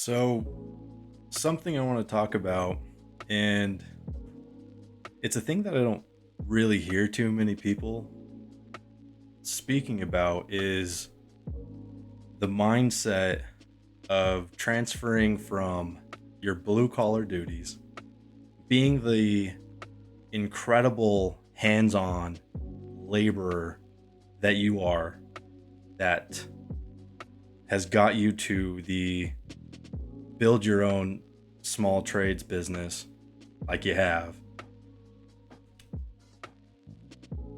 So, something I want to talk about, and it's a thing that I don't really hear too many people speaking about, is the mindset of transferring from your blue collar duties, being the incredible hands on laborer that you are, that has got you to the build your own small trades business like you have,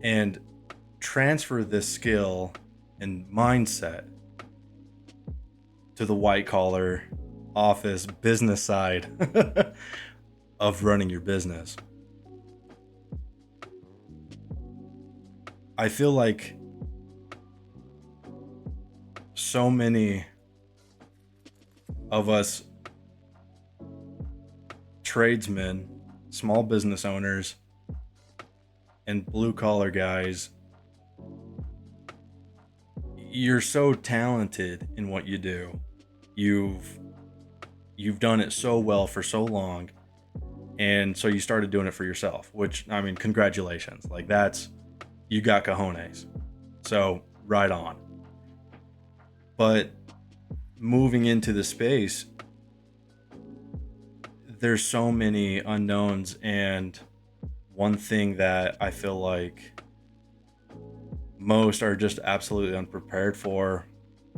and transfer this skill and mindset to the white collar office business side of running your business. I feel like so many of us tradesmen, small business owners, and blue collar guys, you're so talented in what you do. You've done it so well for so long, and so you started doing it for yourself, which, I mean, congratulations. Like, that's, you got cojones. So right on. But moving into the space, there's so many unknowns, and one thing that I feel like most are just absolutely unprepared for,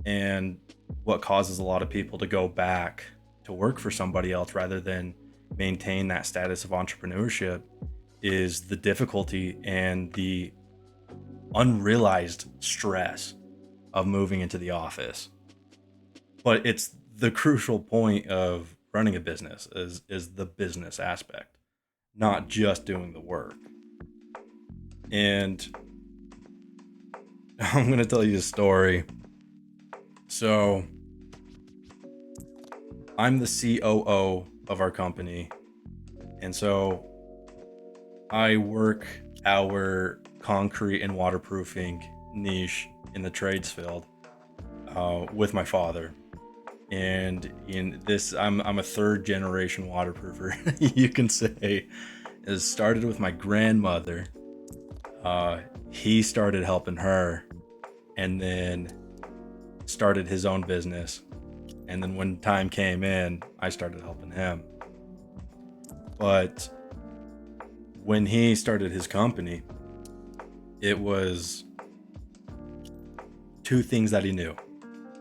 and what causes a lot of people to go back to work for somebody else rather than maintain that status of entrepreneurship, is the difficulty and the unrealized stress of moving into the office. But it's the crucial point of running a business is the business aspect, not just doing the work. And I'm going to tell you a story. So I'm the COO of our company. And so I work our concrete and waterproofing niche in the trades field with my father. And in this, I'm a third generation waterproofer, you can say. It started with my grandmother. He started helping her, and then started his own business. And then when time came in, I started helping him. But when he started his company, it was two things that he knew.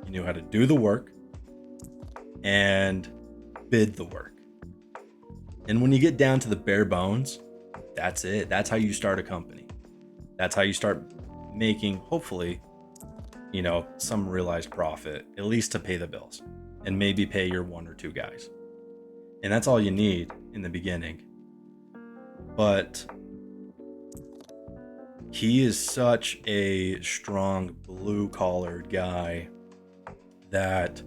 He knew how to do the work and bid the work. And when you get down to the bare bones, that's it. That's how you start a company. That's how you start making, hopefully, some realized profit, at least to pay the bills and maybe pay your one or two guys. And that's all you need in the beginning. But he is such a strong blue collared guy that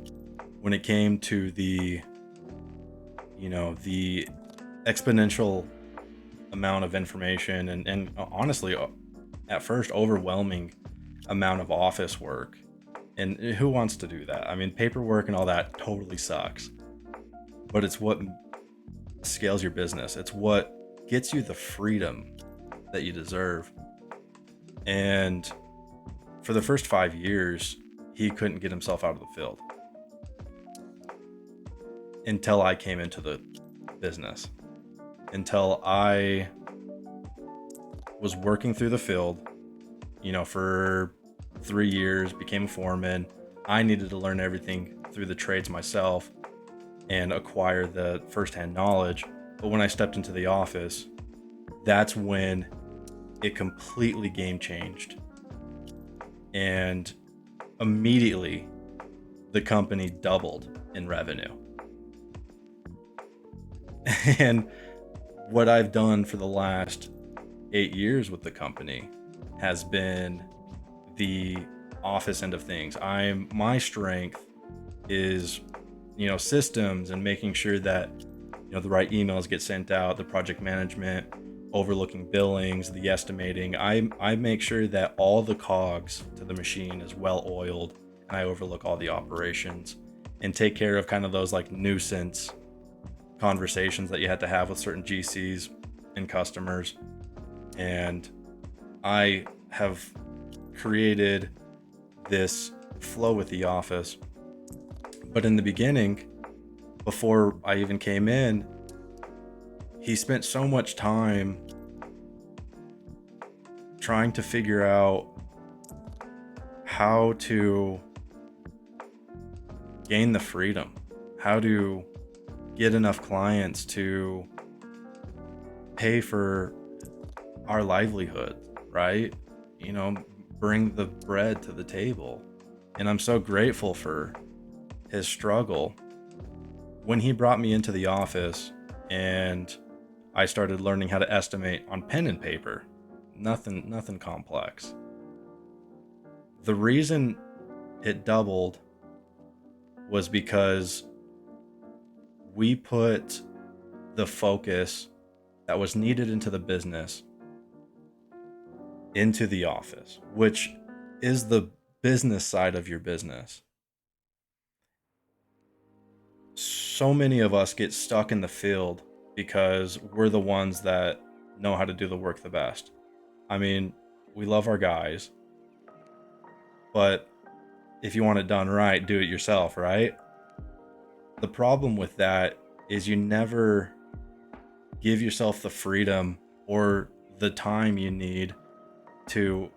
when it came to the exponential amount of information and honestly, at first, overwhelming amount of office work, and who wants to do that? I mean, paperwork and all that totally sucks, but it's what scales your business. It's what gets you the freedom that you deserve. And for the first 5 years, he couldn't get himself out of the field until I came into the business, until I was working through the field, for 3 years, became a foreman. I needed to learn everything through the trades myself and acquire the firsthand knowledge. But when I stepped into the office, that's when it completely game changed. And immediately the company doubled in revenue. And what I've done for the last 8 years with the company has been the office end of things. My strength is, systems and making sure that, the right emails get sent out, the project management, overlooking billings, the estimating. I make sure that all the cogs to the machine is well oiled, and I overlook all the operations. and take care of kind of those like nuisance conversations that you had to have with certain GCs and customers. And I have created this flow with the office. But in the beginning, before I even came in, he spent so much time trying to figure out how to gain the freedom, how to get enough clients to pay for our livelihood, right? You know, bring the bread to the table. And I'm so grateful for his struggle. When he brought me into the office and I started learning how to estimate on pen and paper, nothing complex. The reason it doubled was because we put the focus that was needed into the business into the office, which is the business side of your business. So many of us get stuck in the field because we're the ones that know how to do the work the best. I mean, we love our guys, but if you want it done right, do it yourself, right? The problem with that is you never give yourself the freedom or the time you need to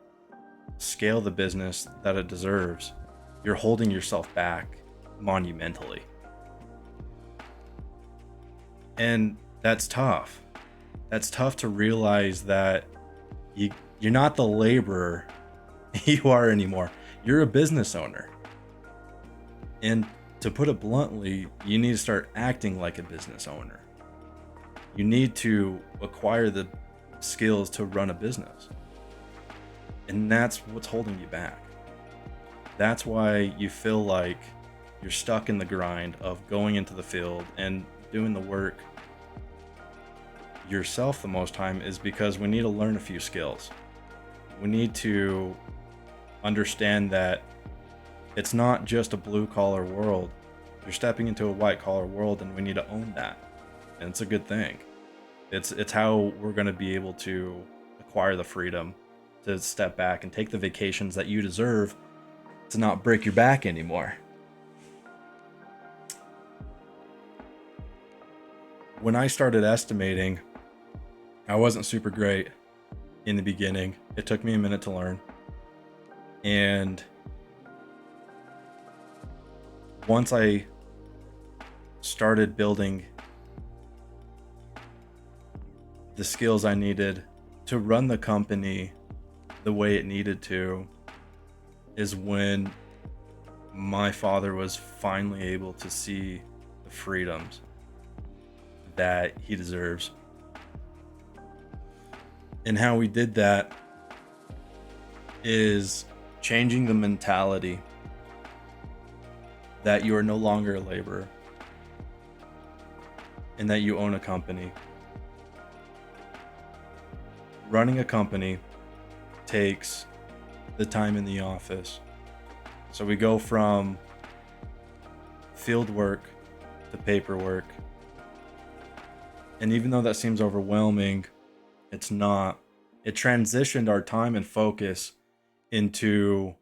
scale the business that it deserves. You're holding yourself back monumentally. And that's tough. That's tough to realize that you're not the laborer you are anymore. You're a business owner. And to put it bluntly, you need to start acting like a business owner. You need to acquire the skills to run a business. And that's what's holding you back. That's why you feel like you're stuck in the grind of going into the field and doing the work yourself the most time, is because we need to learn a few skills. We need to understand that it's not just a blue collar world. You're stepping into a white collar world, and we need to own that. And it's a good thing. It's how we're going to be able to acquire the freedom to step back and take the vacations that you deserve, to not break your back anymore. When I started estimating, I wasn't super great in the beginning. It took me a minute to learn. And once I started building the skills I needed to run the company the way it needed to, is when my father was finally able to see the freedoms that he deserves. And how we did that is changing the mentality that you are no longer a laborer and that you own a company. Running a company takes the time in the office. So we go from field work to paperwork. And even though that seems overwhelming, it's not. It transitioned our time and focus into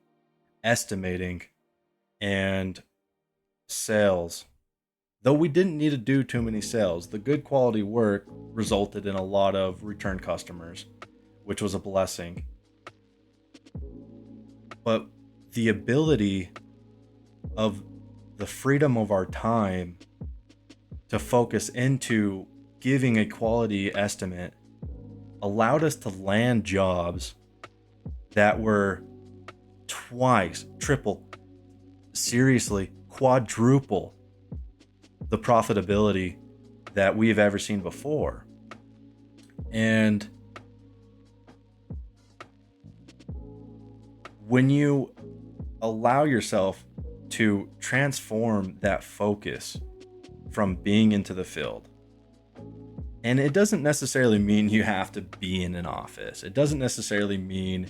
estimating and sales. Though we didn't need to do too many sales, the good quality work resulted in a lot of return customers, which was a blessing. But the ability of the freedom of our time to focus into giving a quality estimate allowed us to land jobs that were twice, triple, seriously, quadruple the profitability that we've ever seen before. And when you allow yourself to transform that focus from being into the field, and it doesn't necessarily mean you have to be in an office. It doesn't necessarily mean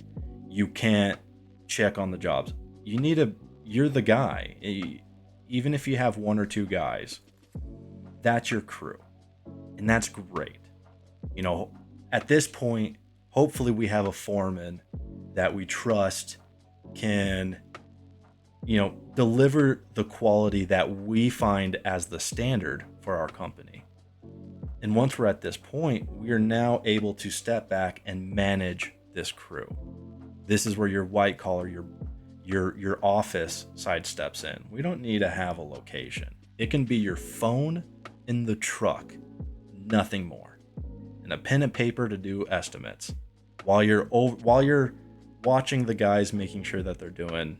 you can't check on the jobs. You're the guy. even if you have one or two guys, that's your crew. And that's great. You know, at this point, hopefully we have a foreman that we trust can, you know, deliver the quality that we find as the standard for our company. And once we're at this point, we are now able to step back and manage this crew. This is where your white collar, your office side steps in. We don't need to have a location. It can be your phone in the truck, nothing more, and a pen and paper to do estimates while you're watching the guys, making sure that they're doing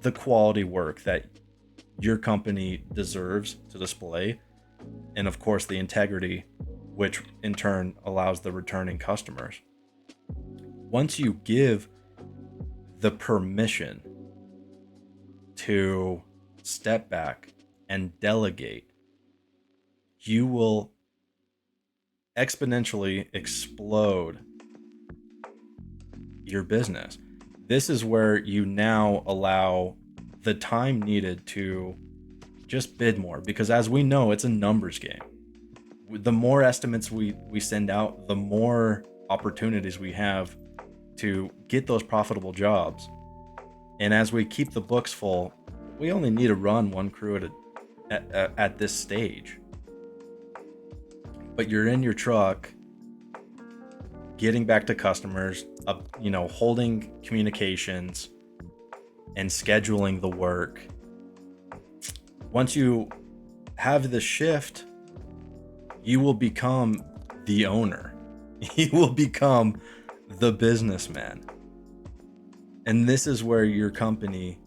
the quality work that your company deserves to display, and of course the integrity, which in turn allows the returning customers. Once you give the permission to step back and delegate, you will exponentially explode your business. This is where you now allow the time needed to just bid more, because as we know, it's a numbers game. The more estimates we send out, the more opportunities we have to get those profitable jobs. And as we keep the books full, we only need to run one crew at this stage. But you're in your truck, getting back to customers, you know, holding communications and scheduling the work. Once you have the shift, you will become the owner. You will become the businessman. And this is where your company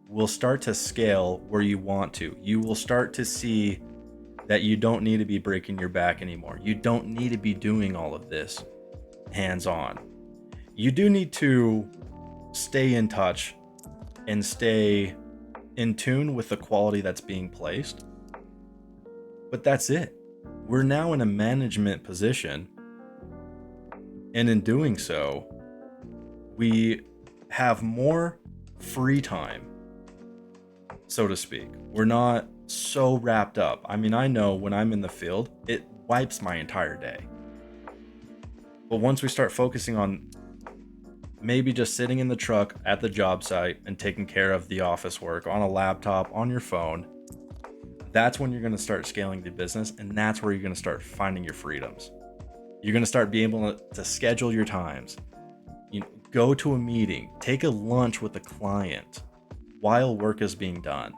will start to scale where you want to. You will start to see that you don't need to be breaking your back anymore. You don't need to be doing all of this hands-on. You do need to stay in touch and stay in tune with the quality that's being placed. But that's it. We're now in a management position. And in doing so, we have more free time, so to speak. We're not so wrapped up. I mean, I know when I'm in the field, it wipes my entire day. But once we start focusing on maybe just sitting in the truck at the job site and taking care of the office work on a laptop, on your phone, that's when you're going to start scaling the business. And that's where you're going to start finding your freedoms. You're going to start being able to schedule your times. You know, go to a meeting, take a lunch with a client while work is being done.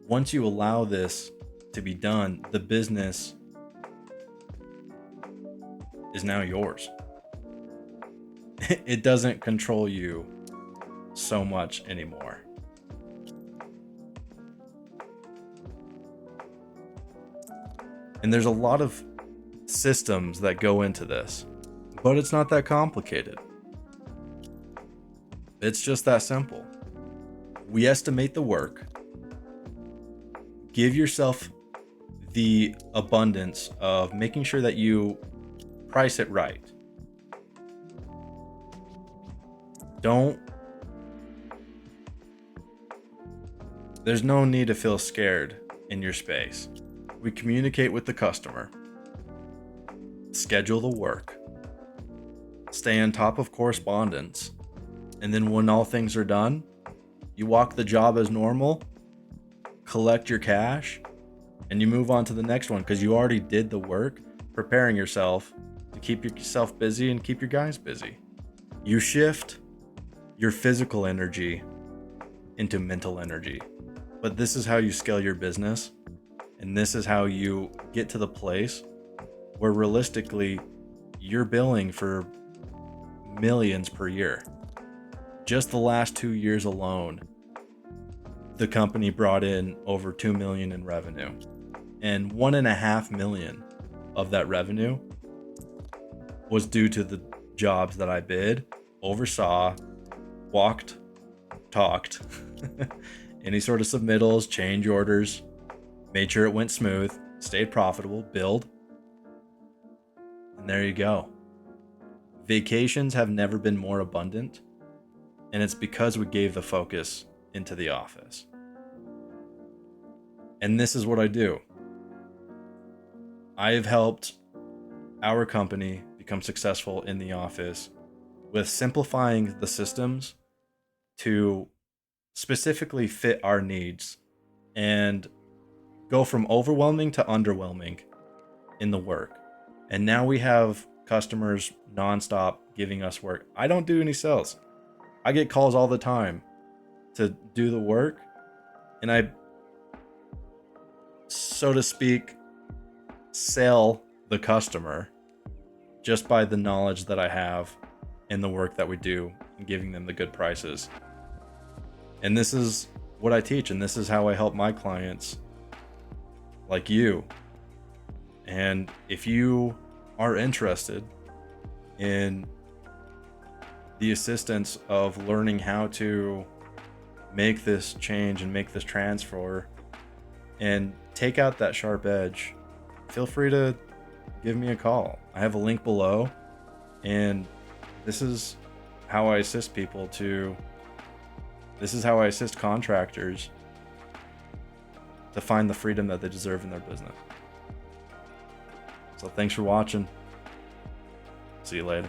Once you allow this to be done, the business is now yours. It doesn't control you so much anymore. And there's a lot of systems that go into this, but it's not that complicated. It's just that simple. We estimate the work. Give yourself the abundance of making sure that you price it right. There's no need to feel scared in your space. We communicate with the customer, schedule the work, stay on top of correspondence, and then when all things are done, you walk the job as normal, collect your cash, and you move on to the next one because you already did the work, preparing yourself to keep yourself busy and keep your guys busy. You shift your physical energy into mental energy. But this is how you scale your business, and this is how you get to the place where realistically you're billing for millions per year. Just the last 2 years alone, the company brought in over 2 million in revenue, and 1.5 million of that revenue was due to the jobs that I bid, oversaw, walked, talked, any sort of submittals, change orders, made sure it went smooth, stayed profitable, billed, and there you go. Vacations have never been more abundant, and it's because we gave the focus into the office. And this is what I do. I have helped our company become successful in the office with simplifying the systems to specifically fit our needs and go from overwhelming to underwhelming in the work. And now we have customers nonstop giving us work. I don't do any sales. I get calls all the time to do the work, and I, so to speak, sell the customer just by the knowledge that I have in the work that we do and giving them the good prices. And this is what I teach, and this is how I help my clients like you. And if you are interested in the assistance of learning how to make this change and make this transfer and take out that sharp edge, feel free to give me a call. I have a link below, and this is how I assist contractors to find the freedom that they deserve in their business. So thanks for watching. See you later.